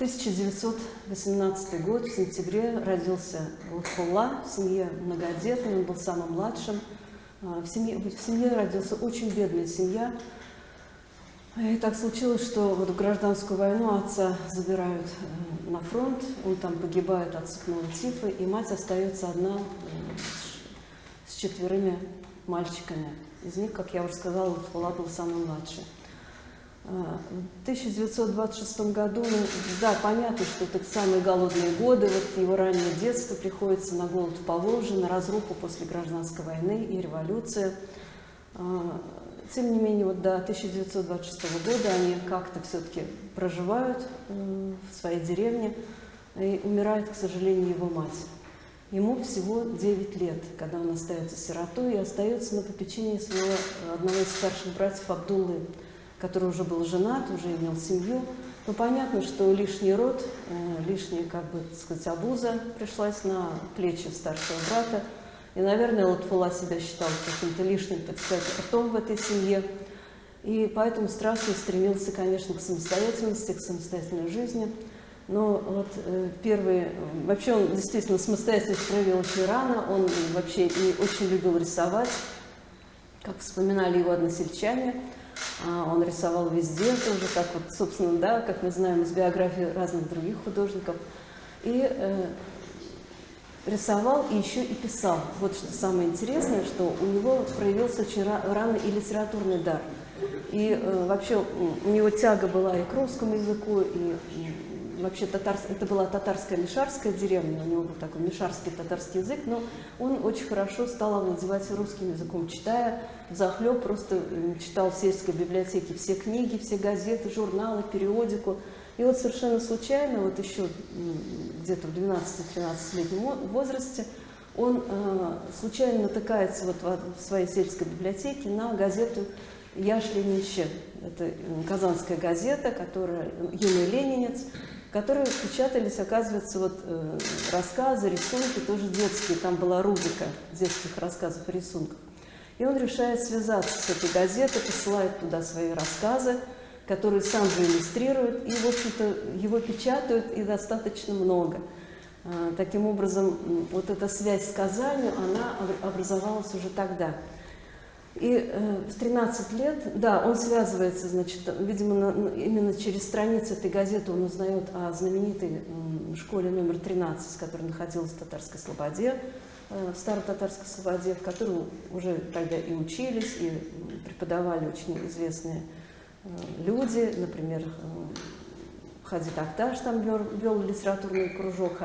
1918 год, в сентябре, родился Лутфулла в семье многодетной, он был самым младшим. В семье родился очень бедная семья. И так случилось, что вот в гражданскую войну отца забирают на фронт, он там погибает от цепного тифа, и мать остается одна с 4 мальчиками. Из них, как я уже сказала, Лутфулла был самый младший. В 1926 году, да, понятно, что это самые голодные годы, вот его раннее детство приходится на голод в Поволжье, на разруху после гражданской войны и революции. Тем не менее, вот до 1926 года они как-то все-таки проживают в своей деревне, и умирает, к сожалению, его мать. Ему всего 9 лет, когда он остается сиротой и остается на попечении своего одного из старших братьев Абдуллы, который уже был женат, уже имел семью. Но понятно, что лишний род, лишняя, как бы, так сказать, обуза пришлась на плечи старшего брата. И, наверное, Лутфулла себя считал каким-то лишним, так сказать, ртом в этой семье. И поэтому страстно стремился, конечно, к самостоятельности, к самостоятельной жизни. Но вот вообще он действительно самостоятельность проявил очень рано, он вообще и очень любил рисовать, как вспоминали его односельчане. Он рисовал везде, тоже как вот, собственно, да, как мы знаем из биографии разных других художников. И рисовал, и еще и писал. Вот что самое интересное, что у него проявился очень рано и литературный дар. И вообще у него тяга была и к русскому языку, и вообще это была татарская мишарская деревня, у него был такой мишарский татарский язык, но он очень хорошо стал овладевать русским языком, читая взахлеб, просто читал в сельской библиотеке все книги, все газеты, журналы, периодику. И вот совершенно случайно, вот еще где-то в 12-13-летнем возрасте, он случайно натыкается вот в своей сельской библиотеке на газету «Яш Ленинщик». Это казанская газета, которая «Юный ленинец», в которой печатались, оказывается, вот рассказы, рисунки, тоже детские. Там была рубрика детских рассказов и рисунков. И он решает связаться с этой газетой, посылает туда свои рассказы, которые сам же иллюстрирует, и, в общем-то, его печатают, и достаточно много. Таким образом, вот эта связь с Казанью, она образовалась уже тогда. И в 13 лет, да, он связывается, значит, видимо, именно через страницы этой газеты он узнает о знаменитой школе номер 13, которая находилась в Татарской Слободе, в Старо-Татарской Слободе, в которой уже тогда и учились, и преподавали очень известные люди, например, Хади Такташ там вел литературный кружок,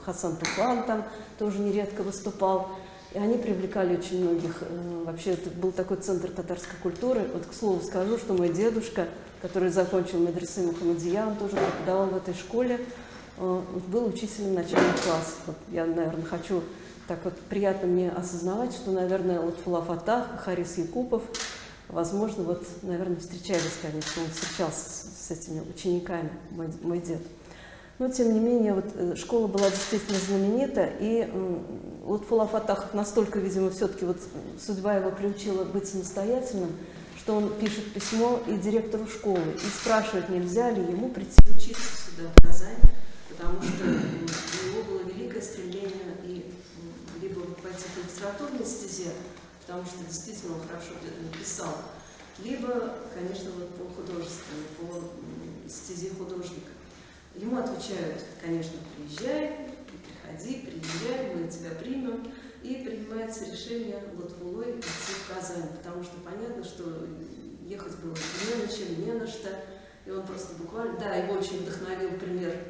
Хасан Туфан там тоже нередко выступал. И они привлекали очень многих. Вообще, это был такой центр татарской культуры. Вот, к слову, скажу, что мой дедушка, который закончил медресе Мухаммадия, он тоже преподавал в этой школе, был учителем начальных классов. Вот я, наверное, хочу так вот приятно мне осознавать, что, наверное, Лутфулла Фатах, Харис Якупов, возможно, вот, наверное, встречались, конечно, он встречался с этими учениками, мой дед. Но, тем не менее, вот, школа была действительно знаменита, и Лутфулла Фатах настолько, видимо, все-таки вот судьба его приучила быть самостоятельным, что он пишет письмо и директору школы, и спрашивает, нельзя ли ему прийти учиться сюда, в Казань, потому что у него было великое стремление и либо пойти по литературной стезе, потому что действительно он хорошо писал, либо, конечно, вот по художественной, по стезе художника. Ему отвечают, конечно, приезжай, приезжай, мы тебя примем. И принимается решение Лутфуллой идти в Казань, потому что понятно, что ехать было не на чем, не на что. И он просто буквально, да, его очень вдохновил пример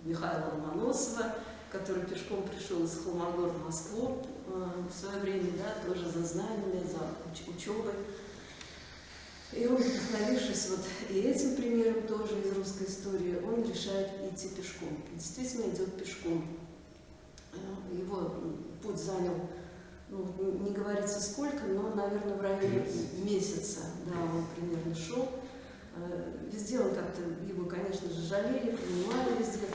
Михаила Ломоносова, который пешком пришел из Холмогор в Москву в свое время, да, тоже за знаниями, за учебой. И он, вдохновившись вот и этим примером тоже из русской истории, он решает идти пешком. Действительно идет пешком. Его путь занял, ну, не говорится сколько, но, наверное, в районе месяца, да, он примерно шел. Везде он как-то, его, конечно же, жалели, принимали везде,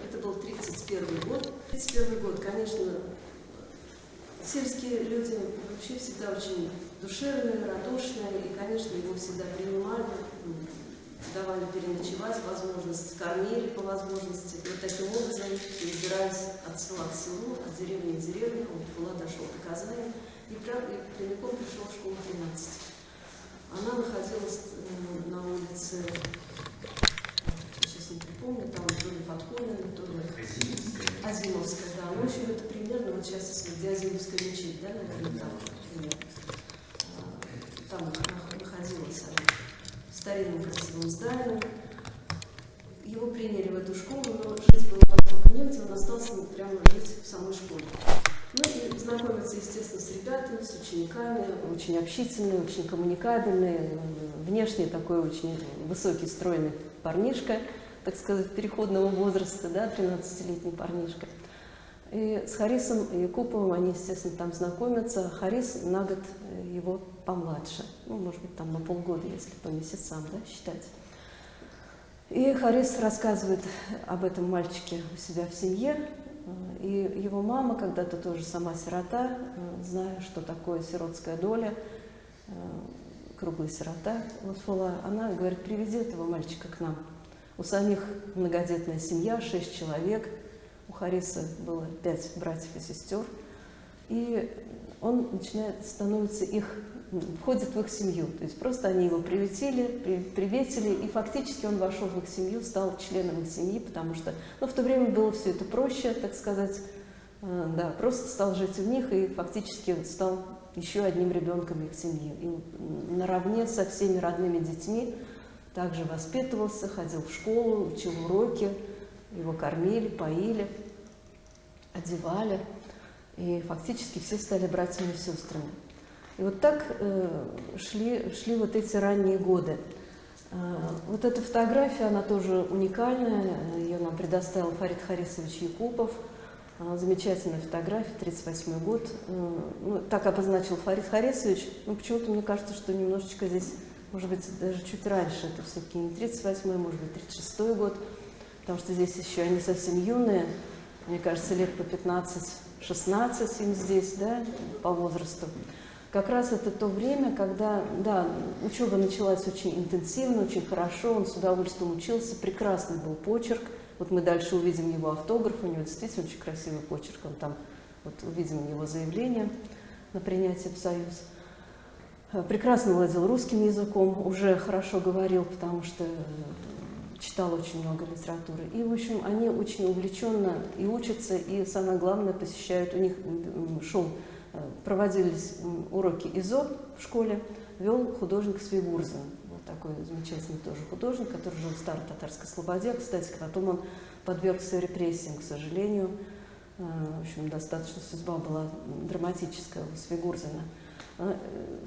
это был 31 год. 31 год, конечно, сельские люди вообще всегда очень душевные, радушные, и, конечно, его всегда принимали, давали переночевать, возможность кормили по возможности. И вот таким образом, избираясь от села к селу, от деревни к деревне, Фула дошел до Казани и прямиком пришел в школу 13. Она находилась на улице, сейчас не припомню, там то ли Фаткулина, то ли Азимовская, да. В общем, это примерно, вот сейчас, где Азимовская мечеть, да, наверное, там, примерно. Там находилась она в старинном красивом здании. Его приняли в эту школу, но жить было поскольку негде, он остался прямо жить в самой школе. Ну и знакомиться, естественно, с ребятами, с учениками, очень общительный, очень коммуникабельный, внешне такой очень высокий, стройный парнишка, так сказать, переходного возраста, да, 13-летний парнишка. И с Харисом Якуповым они, естественно, там знакомятся. Харис на год его помладше, ну, может быть, там на полгода, если по месяцам, да, считать. И Харис рассказывает об этом мальчике у себя в семье. И его мама, когда-то тоже сама сирота, зная, что такое сиротская доля, круглая сирота, Лутфулла, она говорит: привези этого мальчика к нам. У самих многодетная семья, 6 человек. У Хариса было 5 братьев и сестер. И он становится их, входит в их семью. То есть просто они его приветили, и фактически он вошел в их семью, стал членом их семьи, потому что, ну, в то время было все это проще, так сказать, да, просто стал жить у них и фактически стал еще одним ребенком их семьи. И наравне со всеми родными детьми также воспитывался, ходил в школу, учил уроки, его кормили, поили, одевали, и фактически все стали братьями и сестрами. И вот так шли вот эти ранние годы. Вот эта фотография, она тоже уникальная, ее нам предоставил Фарид Харисович Якупов. Замечательная фотография, 1938 год. Ну, так обозначил Фарид Харисович, но почему-то мне кажется, что немножечко здесь, может быть, даже чуть раньше, это все-таки не 1938, может быть, 1936 год, потому что здесь еще они совсем юные, мне кажется, лет по 15-16 им здесь, да, по возрасту. Как раз это то время, когда, да, учеба началась очень интенсивно, очень хорошо, он с удовольствием учился, прекрасный был почерк. Вот мы дальше увидим его автограф, у него действительно очень красивый почерк, он там, вот увидим его заявление на принятие в Союз. Прекрасно владел русским языком, уже хорошо говорил, потому что читал очень много литературы. И, в общем, они очень увлеченно и учатся, и, самое главное, посещают, у них проводились уроки ИЗО в школе, вел художник Свигурзин. Вот такой замечательный тоже художник, который жил в Старой Татарской Слободе. Кстати, потом он подвергся репрессиям, к сожалению. В общем, достаточно судьба была драматическая у Свигурзина.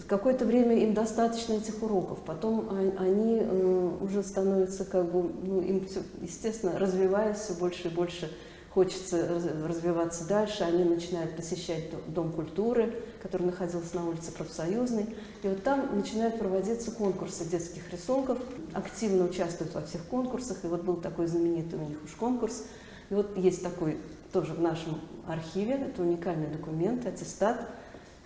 Какое-то время им достаточно этих уроков, потом они уже становятся, как бы, ну, им, естественно, развиваясь все больше и больше, хочется развиваться дальше, они начинают посещать Дом культуры, который находился на улице Профсоюзной, и вот там начинают проводиться конкурсы детских рисунков, активно участвуют во всех конкурсах, и вот был такой знаменитый у них уж конкурс, и вот есть такой тоже в нашем архиве, это уникальный документ, аттестат,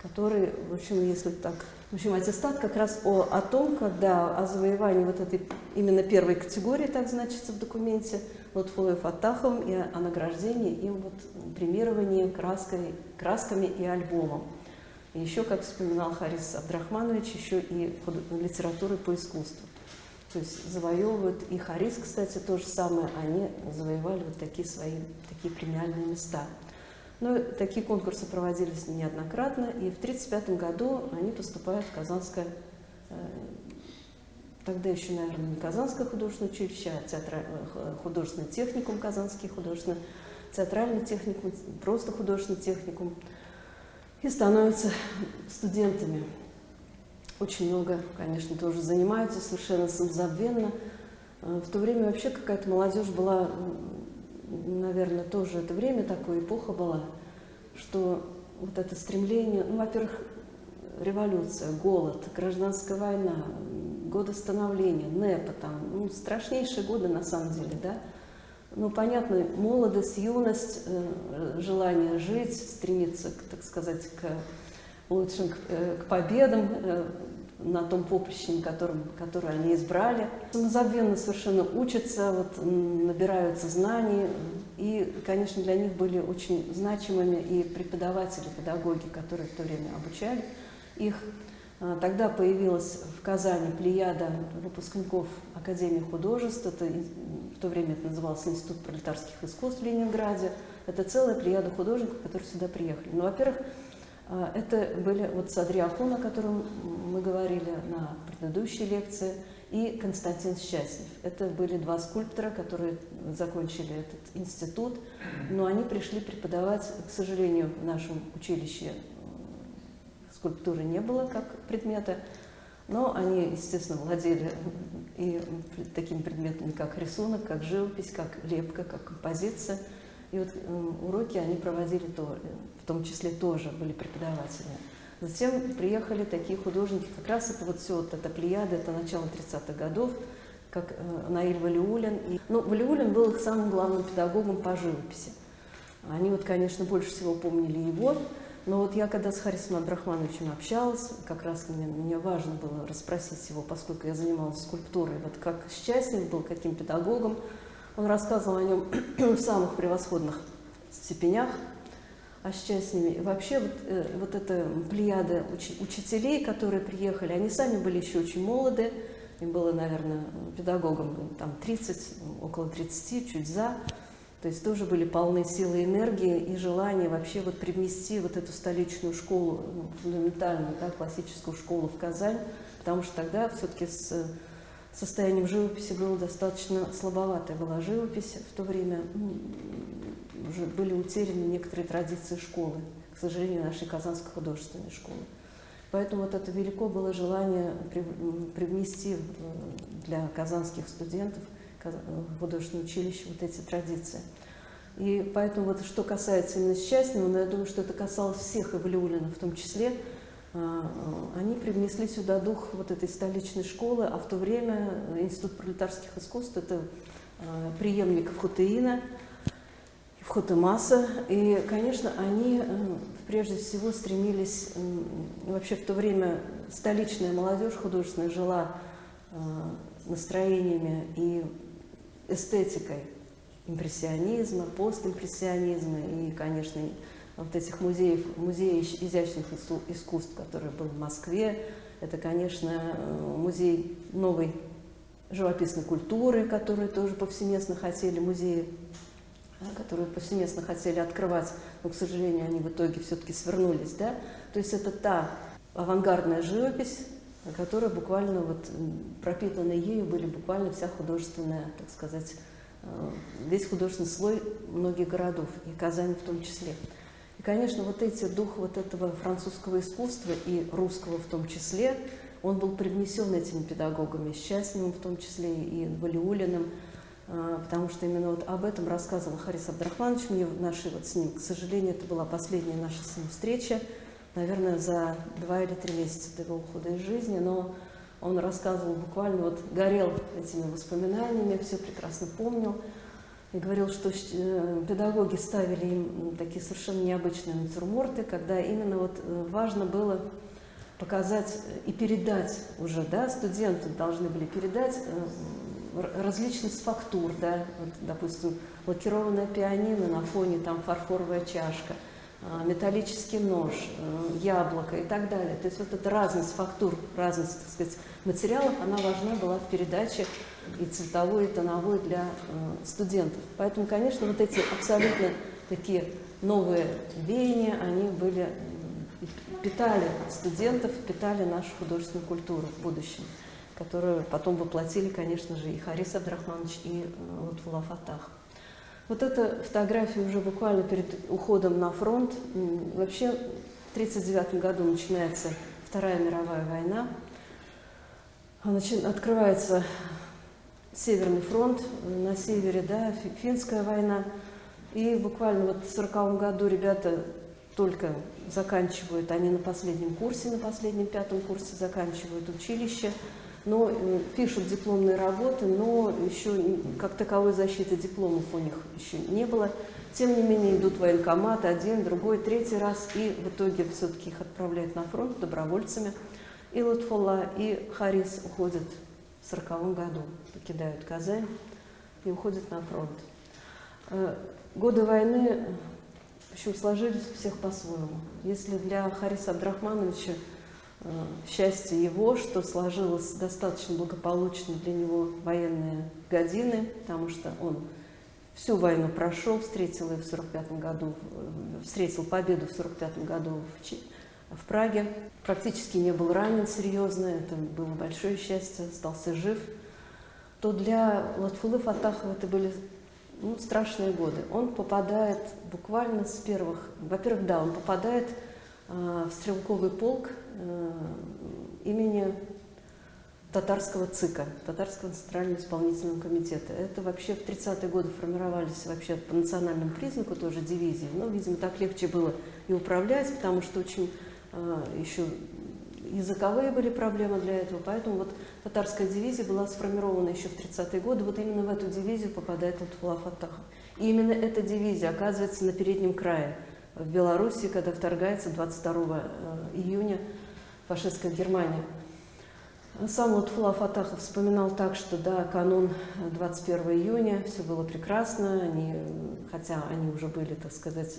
который, в общем, если так, в общем, аттестат как раз о том, когда о завоевании вот этой именно первой категории, так значится в документе, Лутфуллой Фаттаховым, и о награждении им вот премировании красками и альбомом. И еще, как вспоминал Харис Абдрахманович, еще и литературой по искусству. То есть завоевывают, и Харис, кстати, то же самое, они завоевали вот такие такие премиальные места. Но такие конкурсы проводились неоднократно, и в 1935 году они поступают в Казанское, тогда еще, наверное, не Казанское художественное училище, а художественный техникум Казанский, театральный техникум, просто художественный техникум, и становятся студентами. Очень много, конечно, тоже занимаются совершенно самозабвенно. В то время вообще какая-то молодежь была, наверное, тоже это время, такая эпоха была, что вот это стремление, ну, во-первых, революция, голод, гражданская война, годы становления, НЭПа, там, ну, страшнейшие годы на самом деле, да. Ну, понятно, молодость, юность, желание жить, стремиться, так сказать, к лучшим, к победам, на том поприще, которое они избрали. Самозабвенно совершенно учатся, вот, набираются знаний. И, конечно, для них были очень значимыми и преподаватели, педагоги, которые в то время обучали их. Тогда появилась в Казани плеяда выпускников Академии художеств. В то время это назывался Институт пролетарских искусств в Ленинграде. Это целая плеяда художников, которые сюда приехали. Ну, во-первых, это были вот Садри Ахун, о котором мы говорили на предыдущей лекции, и Константин Счастьев. Это были два скульптора, которые закончили этот институт, но они пришли преподавать, к сожалению, в нашем училище скульптуры не было как предмета, но они, естественно, владели и такими предметами, как рисунок, как живопись, как лепка, как композиция. И вот уроки они проводили, в том числе тоже были преподаватели. Затем приехали такие художники, как раз это вот все, вот эта плеяда, это начало 30-х годов, как Наиль Валиуллин. Ну, Валиуллин был их самым главным педагогом по живописи. Они вот, конечно, больше всего помнили его, но вот я когда с Харисом Абдрахмановичем общалась, как раз мне важно было расспросить его, поскольку я занималась скульптурой, вот как Счастьев был, каким педагогом. Он рассказывал о нем в самых превосходных степенях, о Счастьеве. И вообще вот эта плеяда учителей, которые приехали, они сами были еще очень молоды, им было, наверное, педагогам там 30, около 30, чуть за. То есть тоже были полны силы и энергии и желания вообще вот привнести вот эту столичную школу, фундаментальную, да, классическую школу в Казань, потому что тогда все-таки с состоянием живописи было достаточно слабоватая была живопись. В то время уже были утеряны некоторые традиции школы, к сожалению, нашей Казанской художественной школы. Поэтому вот это велико было желание привнести для казанских студентов в художественное училище вот эти традиции. И поэтому вот что касается именно Счастьева, но я думаю, что это касалось всех, и Валиуллина в том числе, они привнесли сюда дух вот этой столичной школы, а в то время Институт пролетарских искусств – это преемник Вхутеина, Вхутемаса. И, конечно, они прежде всего стремились, вообще в то время столичная молодежь художественная жила настроениями и эстетикой импрессионизма, постимпрессионизма и, конечно, вот этих музеев изящных искусств, который был в Москве. Это, конечно, музей новой живописной культуры, которые тоже повсеместно хотели, музеи, которые повсеместно хотели открывать, но, к сожалению, они в итоге все-таки свернулись, да. То есть это та авангардная живопись, которая буквально вот пропитаны ею были буквально вся художественная, так сказать, весь художественный слой многих городов, и Казани в том числе. И, конечно, вот дух вот этого французского искусства и русского в том числе, он был привнесен этими педагогами, Счастьевым в том числе и Валиуллиным, потому что именно вот об этом рассказывал Харис Абдрахманович мне наши вот с ним. К сожалению, это была последняя наша с ним встреча, наверное, за 2 или 3 месяца до его ухода из жизни, но он рассказывал буквально, вот горел этими воспоминаниями, все прекрасно помнил, и говорил, что педагоги ставили им такие совершенно необычные натюрморты, когда именно вот важно было показать и передать уже, да, студенты должны были передать различность фактур, да, вот, допустим, лакированное пианино на фоне там фарфоровая чашка, металлический нож, яблоко и так далее. То есть вот эта разность фактур, разность, так сказать, материалов, она важна была в передаче и цветовой, и тоновой для студентов. Поэтому, конечно, вот эти абсолютно такие новые веяния, они были, питали студентов, питали нашу художественную культуру в будущем, которую потом воплотили, конечно же, и Харис Абдрахманович, и Лутфулла Фаттах. Вот эта фотография уже буквально перед уходом на фронт. Вообще в 1939 году начинается Вторая мировая война. Открывается Северный фронт, на севере, да, финская война. И буквально вот в 1940 году ребята только заканчивают, они на последнем курсе, на последнем 5-м курсе заканчивают училище. Но пишут дипломные работы, но еще как таковой защиты дипломов у них еще не было. Тем не менее идут в военкомат, один, другой, третий раз, и в итоге все-таки их отправляют на фронт добровольцами. И Лутфулла, и Харис уходят в 1940 году, покидают Казань и уходят на фронт. Годы войны, в общем, сложились у всех по-своему. Если для Хариса Абдрахмановича счастье его, что сложилось достаточно благополучно для него военные годины, потому что он всю войну прошел, встретил ее в 1945 году, встретил победу в 1945 году в Праге. Практически не был ранен серьезно, это было большое счастье, остался жив. То для Лутфуллы Фаттахова это были страшные годы. Он попадает буквально с первых... Во-первых, да, он попадает в стрелковый полк имени татарского ЦИКа, Татарского Центрального Исполнительного Комитета. Это вообще в 30-е годы формировались вообще по национальному признаку тоже дивизии. Но, видимо, так легче было и управлять, потому что очень еще языковые были проблемы для этого. Поэтому вот татарская дивизия была сформирована еще в 30-е годы. Вот именно в эту дивизию попадает Лутфулла Фаттахов. И именно эта дивизия оказывается на переднем крае в Белоруссии, когда вторгается 22 июня фашистская Германия. Сам Лутфулла Фаттахов вспоминал так, что да, канун 21 июня, все было прекрасно, хотя они уже были, так сказать,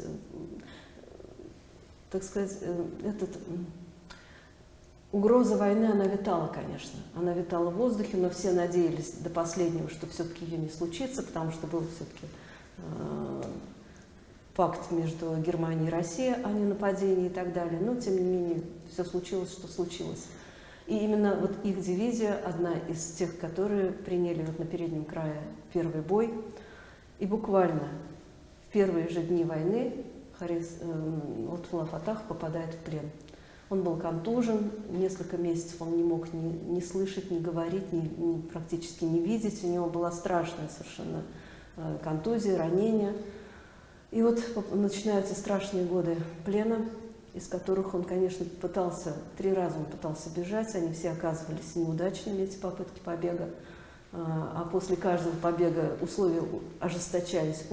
угроза войны, она витала, конечно. Она витала в воздухе, но все надеялись до последнего, что все-таки ее не случится, потому что был все-таки пакт между Германией и Россией о ненападении и так далее. Но, тем не менее, все случилось, что случилось. И именно вот их дивизия, одна из тех, которые приняли вот на переднем крае первый бой. И буквально в первые же дни войны Лутфулла Фаттахов попадает в плен. Он был контужен, несколько месяцев он не мог ни слышать, ни говорить, практически не видеть. У него была страшная совершенно контузия, ранение. И вот начинаются страшные годы плена, из которых он, конечно, три раза он пытался бежать, они все оказывались неудачными, эти попытки побега. А после каждого побега условия ужесточались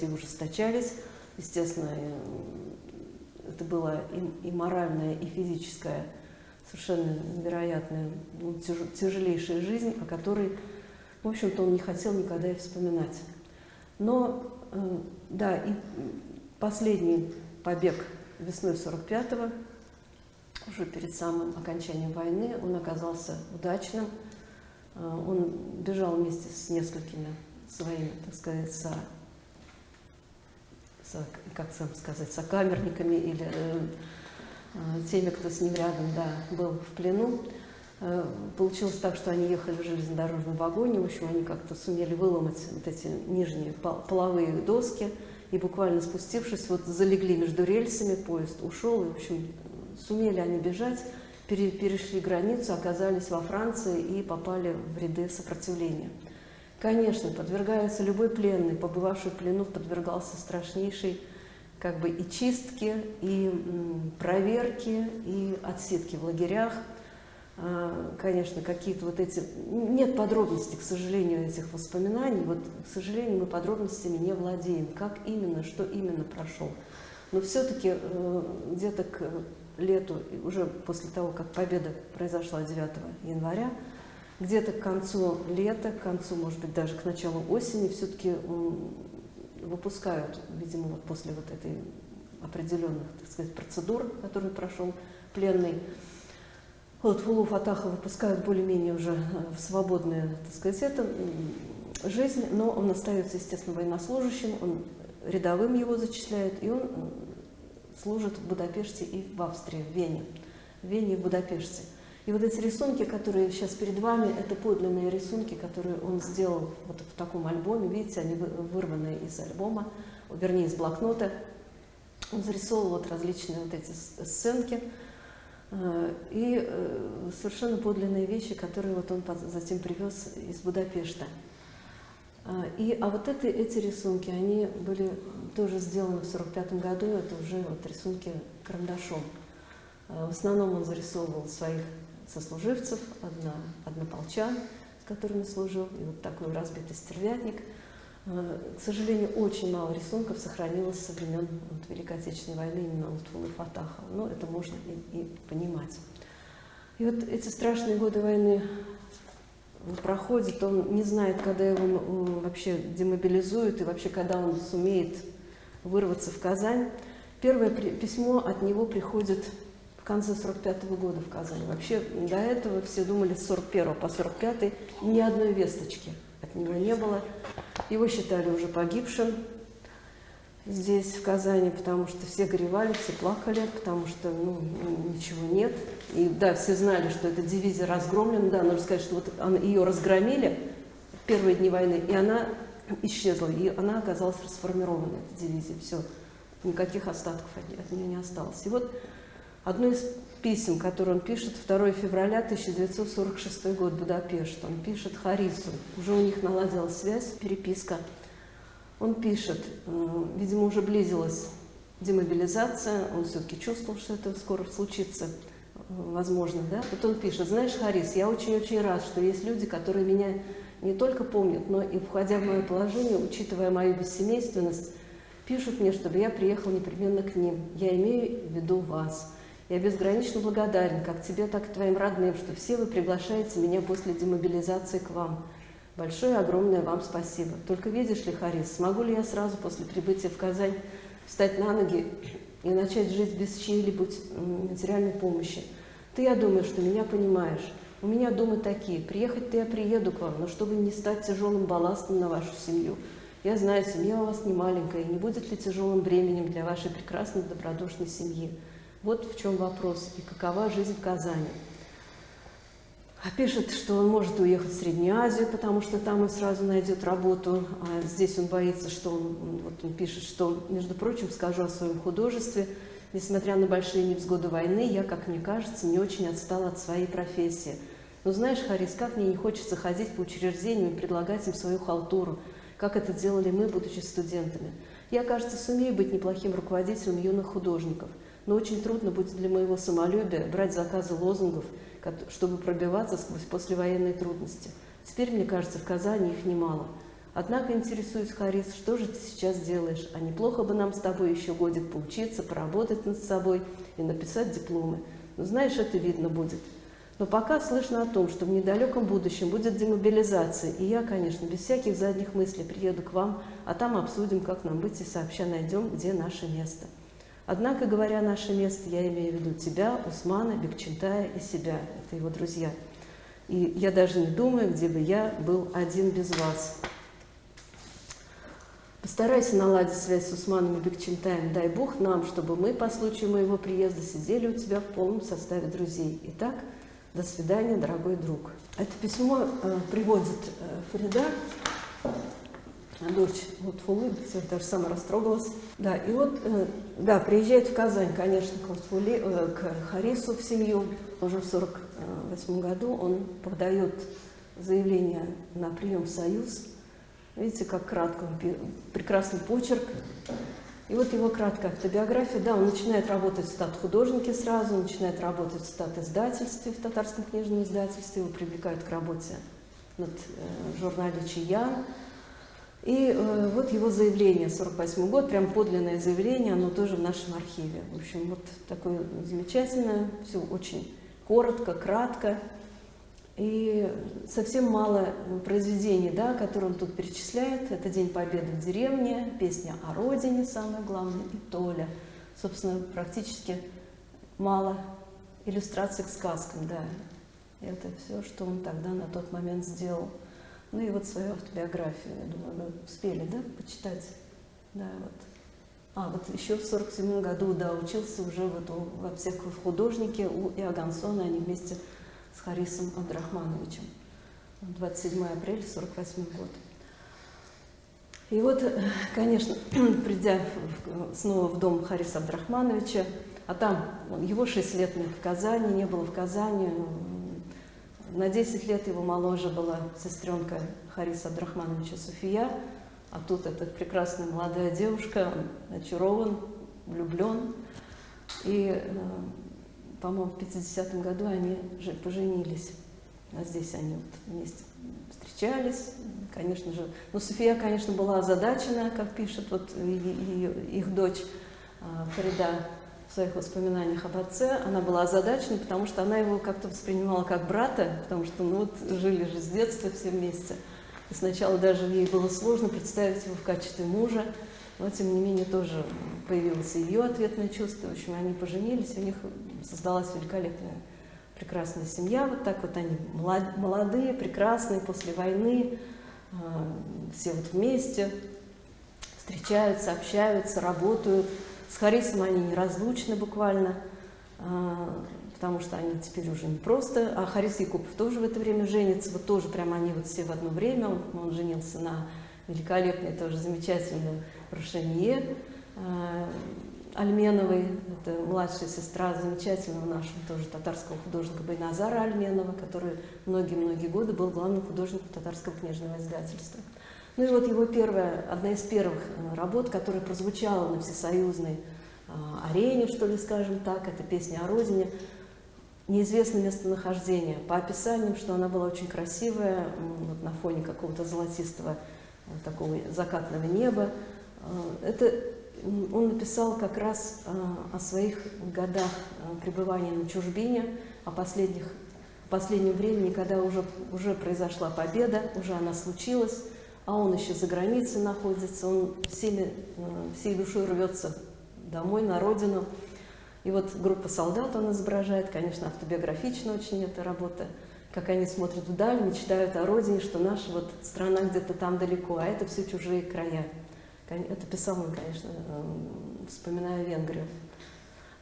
и ужесточались. Естественно, это была и моральная, и физическая, совершенно невероятная, тяжелейшая жизнь, о которой, в общем-то, он не хотел никогда и вспоминать. Но, да, и последний побег весной 45-го, уже перед самым окончанием войны, он оказался удачным. Он бежал вместе с несколькими своими, так сказать, как сам сказать, сокамерниками или теми, кто с ним рядом, да, был в плену. Получилось так, что они ехали в железнодорожном вагоне, в общем, они как-то сумели выломать вот эти нижние половые доски, и буквально спустившись, вот залегли между рельсами, поезд ушел, и, в общем, сумели они бежать, перешли границу, оказались во Франции и попали в ряды сопротивления. Конечно, подвергается любой пленный, побывавший в плену, подвергался страшнейшей как бы и чистке, и проверке, и отсидке в лагерях. Конечно, какие-то вот эти... Нет подробностей, к сожалению, этих воспоминаний. Вот, к сожалению, мы подробностями не владеем, как именно, что именно прошел. Но все-таки где-то к лету, уже после того, как победа произошла 9 января, где-то к концу лета, к концу, может быть, даже к началу осени, все-таки выпускают, видимо, вот после вот этой определенных, так сказать, процедур, которые прошел пленный, Лутфуллу Фаттахова выпускают более-менее уже в свободную, так сказать, жизнь, но он остается, естественно, военнослужащим, он рядовым его зачисляют, и он служит в Будапеште и в Австрии, в Вене и в Будапеште. И вот эти рисунки, которые сейчас перед вами, это подлинные рисунки, которые он сделал вот в таком альбоме. Видите, они вырваны из альбома, вернее, из блокнота. Он зарисовал вот различные вот эти сценки и совершенно подлинные вещи, которые вот он затем привез из Будапешта. А вот эти рисунки, они были тоже сделаны в 1945 году, это уже вот рисунки карандашом. В основном он зарисовывал своих сослуживцев, однополчан, с которыми служил, и вот такой разбитый стервятник. К сожалению, очень мало рисунков сохранилось со времен Великой Отечественной войны именно Лутфуллы Фаттахова. Но это можно и понимать. И вот эти страшные годы войны проходят, он не знает, когда его вообще демобилизуют и вообще, когда он сумеет вырваться в Казань. Первое письмо от него приходит в конце 45-го года в Казань. Вообще до этого все думали с 41 по 45 ни одной весточки от него не было. Его считали уже погибшим здесь, в Казани, потому что все горевали, все плакали, потому что ничего нет. И да, все знали, что эта дивизия разгромлена. Да, нужно сказать, что вот ее разгромили в первые дни войны, и она исчезла, и она оказалась расформирована, эта дивизия. Все, никаких остатков от нее не осталось. И вот одно из писем, которое он пишет, 2 февраля 1946 год, Будапешт. Он пишет Харису, уже у них наладилась связь, переписка. Он пишет, видимо, уже близилась демобилизация, он все-таки чувствовал, что это скоро случится, возможно, да? Вот он пишет: знаешь, Харис, я очень-очень рад, что есть люди, которые меня не только помнят, но и, входя в мое положение, учитывая мою бессемейственность, пишут мне, чтобы я приехал непременно к ним. Я имею в виду вас. Я безгранично благодарен как тебе, так и твоим родным, что все вы приглашаете меня после демобилизации к вам. Большое, огромное вам спасибо. Только видишь ли, Харис, смогу ли я сразу после прибытия в Казань встать на ноги и начать жить без чьей-либо материальной помощи? Ты, я думаю, что меня понимаешь. У меня думы такие. Приехать-то я приеду к вам, но чтобы не стать тяжелым балластом на вашу семью. Я знаю, семья у вас не маленькая, и не будет ли тяжелым бременем для вашей прекрасной, добродушной семьи? Вот в чем вопрос и какова жизнь в Казани. А пишет, что он может уехать в Среднюю Азию, потому что там он сразу найдет работу. А здесь он боится, что он пишет, что, между прочим, скажу о своем художестве. Несмотря на большие невзгоды войны, я, как мне кажется, не очень отстала от своей профессии. Но знаешь, Харис, как мне не хочется ходить по учреждениям и предлагать им свою халтуру, как это делали мы, будучи студентами. Я, кажется, сумею быть неплохим руководителем юных художников, но очень трудно будет для моего самолюбия брать заказы лозунгов, чтобы пробиваться сквозь послевоенные трудности. Теперь, мне кажется, в Казани их немало. Однако интересуюсь, Харис, что же ты сейчас делаешь? А неплохо бы нам с тобой еще годик поучиться, поработать над собой и написать дипломы. Но знаешь, это видно будет. Но пока слышно о том, что в недалеком будущем будет демобилизация, и я, конечно, без всяких задних мыслей приеду к вам, а там обсудим, как нам быть, и сообща найдем, где наше место. Однако, говоря «наше место», я имею в виду тебя, Усмана, Бекчентая и себя, это его друзья. И я даже не думаю, где бы я был один без вас. Постарайся наладить связь с Усманом и Бекчентаем, дай Бог нам, чтобы мы по случаю моего приезда сидели у тебя в полном составе друзей. Итак, до свидания, дорогой друг. Это письмо приводит Фарида, дочь Лутфулы, даже сама растрогалась. Да, и вот, да, приезжает в Казань, конечно, к Харису в семью. Уже в 1948 году он подает заявление на прием в Союз. Видите, как кратко, прекрасный почерк. И вот его краткая автобиография. Да, он начинает работать в стат-художнике сразу, он начинает работать в стат-издательстве, в татарском книжном издательстве. Его привлекают к работе над журнале «Чиян». И вот его заявление, 1948 год, прям подлинное заявление, оно тоже в нашем архиве. В общем, вот такое замечательное, все очень коротко, кратко. И совсем мало произведений, да, которые он тут перечисляет. Это «День Победы в деревне», песня о родине, самое главное, и «Толя». Собственно, практически мало иллюстраций к сказкам, да. Это все, что он тогда на тот момент сделал. Ну и вот свою автобиографию, я думаю, вы успели, да, почитать? Да, вот. А, вот еще в 1947 году, да, учился уже вот во всех художнике у Иогансона, они вместе с Харисом Абдрахмановичем. 27 апреля 1948 год. И вот, конечно, придя снова в дом Хариса Абдрахмановича, а там его 6 лет нет в Казани, не было в Казани. На 10 лет его моложе была сестренка Хариса Абдрахмановича Суфия, а тут эта прекрасная молодая девушка, очарован, влюблен. И, по-моему, в 50-м году они поженились. А здесь они вот вместе встречались, конечно же. Но Суфия, конечно, была озадачена, как пишет вот их дочь Фарида в своих воспоминаниях об отце, она была озадачена, потому что она его как-то воспринимала как брата, потому что, ну вот, жили же с детства все вместе. И сначала даже ей было сложно представить его в качестве мужа, но, тем не менее, тоже появилось и ее ответное чувство. В общем, они поженились, у них создалась великолепная, прекрасная семья. Вот так вот они молодые, прекрасные, после войны, все вот вместе встречаются, общаются, работают. С Харисом они неразлучны буквально, потому что они теперь уже не просто, а Харис Якупов тоже в это время женится, вот тоже прямо они вот все в одно время, он женился на великолепной, тоже замечательной Рушанье Альменовой, это младшая сестра замечательного нашего тоже татарского художника Байназара Альменова, который многие-многие годы был главным художником татарского книжного издательства. Ну и вот его одна из первых работ, которая прозвучала на всесоюзной арене, что ли, скажем так, это песня о родине, неизвестно местонахождение. По описаниям, что она была очень красивая, вот на фоне какого-то золотистого такого закатного неба. Это он написал как раз о своих годах пребывания на чужбине, о последнем времени, когда уже произошла победа, уже она случилась, а он еще за границей находится, он всей душой рвется домой, на родину. И вот группа солдат он изображает, конечно, автобиографично очень эта работа, как они смотрят вдаль, мечтают о родине, что наша вот страна где-то там далеко, а это все чужие края. Это писал он, конечно, вспоминая Венгрию.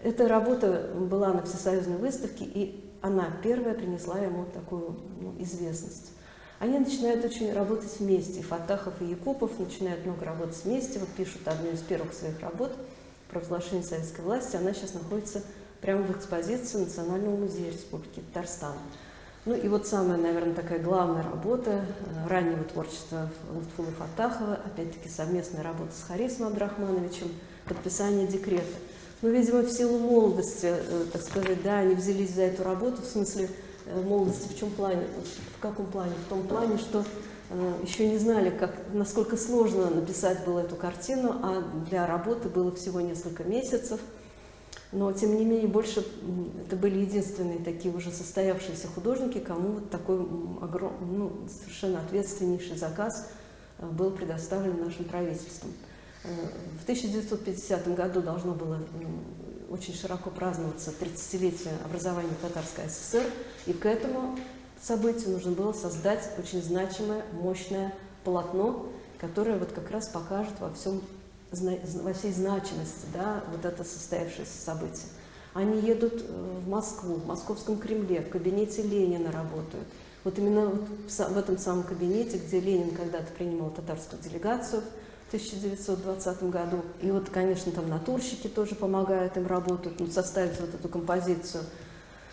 Эта работа была на всесоюзной выставке, и она первая принесла ему такую известность. Они начинают очень работать вместе, и Фаттахов, и Якупов начинают много работать вместе, вот пишут одну из первых своих работ «Провозглашение советской власти», она сейчас находится прямо в экспозиции Национального музея Республики Татарстан. Ну и вот самая, наверное, такая главная работа раннего творчества Лутфулы Фаттахова, опять-таки совместная работа с Харисом Абдрахмановичем, подписание декрета. Ну, видимо, в силу молодости, так сказать, да, они взялись за эту работу, в смысле молодости в чем плане? В каком плане? В том плане, что еще не знали, насколько сложно написать было эту картину, а для работы было всего несколько месяцев. Но, тем не менее, больше это были единственные такие уже состоявшиеся художники, кому вот такой совершенно ответственнейший заказ был предоставлен нашим правительством. В 1950 году должно было очень широко праздноваться 30-летие образования Татарской ССР, и к этому событию нужно было создать очень значимое, мощное полотно, которое вот как раз покажет во всей значимости, да, вот это состоявшееся событие. Они едут в Москву, в Московском Кремле, в кабинете Ленина работают. Вот именно вот в этом самом кабинете, где Ленин когда-то принимал татарскую делегацию в 1920 году. И вот, конечно, там натурщики тоже помогают им работать, составить вот эту композицию.